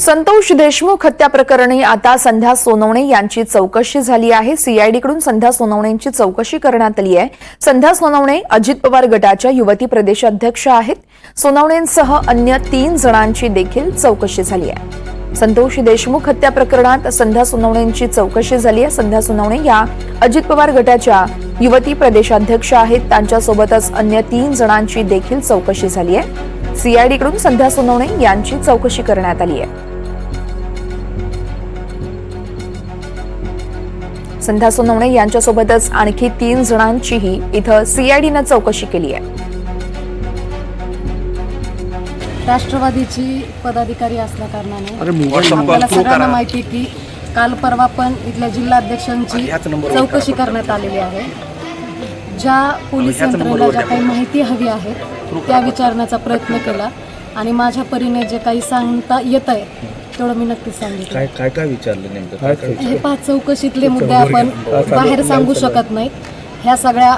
संतोष देशमुख हत्या प्रकरणी आता संध्या सोनवणे यांची चौकशी झाली आहे। सीआयडीकडून संध्या सोनवणेंची चौकशी करण्यात आली आहे। संध्या सोनवणे अजित पवार गटाच्या युवती प्रदेशाध्यक्ष आहेत। सोनवणेंसह अन्य 3 जणांची देखील चौकशी झाली आहे। संतोष देशमुख हत्या प्रकरणात संध्या सोनवणेंची चौकशी झाली आहे। संध्या सोनवणे या अजित पवार गटाच्या युवती प्रदेशाध्यक्ष आहेत। त्यांच्यासोबतच अन्य 3 जणांची देखील चौकशी झाली आहे। सीआयडीकडून संध्या सोनवणे यांची चौकशी करण्यात आली आहे। संध्या सोनवणे यांच्यासोबतच आणखी 3 जणांचीही इथं सीआयडीनं चौकशी केली आहे। राष्ट्रवादीची पदाधिकारी असल्या कारणाने आपल्याला सगळ्यांना माहिती आहे की काल परवा पण इथल्या जिल्हाध्यक्षांची चौकशी करण्यात आलेली आहे। ज्या पोलीस यंत्रणेला ज्या काही माहिती हवी आहे त्या विचारण्याचा प्रयत्न केला आणि माझ्या परीने जे काही सांगता येत आहे तेवढं मी नक्कीच सांगितलं। काय विचारलं नेमकं? हे 5 चौकशीतले मुद्दे आपण बाहेर सांगू शकत नाही। ह्या सगळ्या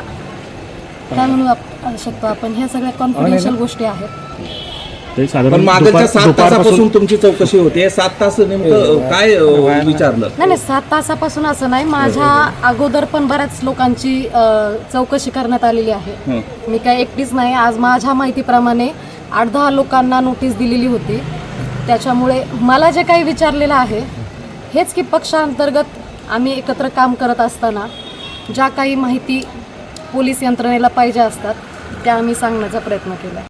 काय म्हणू शकतो आपण, ह्या सगळ्या कॉन्फिडेन्शियल गोष्टी आहेत। पण मागच्या 7 तासापासून तुमची चौकशी होते। 7 तास नेमकं काय विचारलं? नाही 7 तासापासून असं नाही, माझ्या अगोदर पण बऱ्याच लोकांची चौकशी करण्यात आलेली आहे। मी काय एकटीच नाही, आज माझ्या माहितीप्रमाणे 8-10 लोकांना नोटीस दिलेली होती। त्याच्यामुळे मला जे काही विचारलेलं आहे हेच की पक्षांतर्गत आम्ही एकत्र काम करत असताना ज्या काही माहिती पोलीस यंत्रणेला पाहिजे असतात त्या आम्ही सांगण्याचा प्रयत्न केला।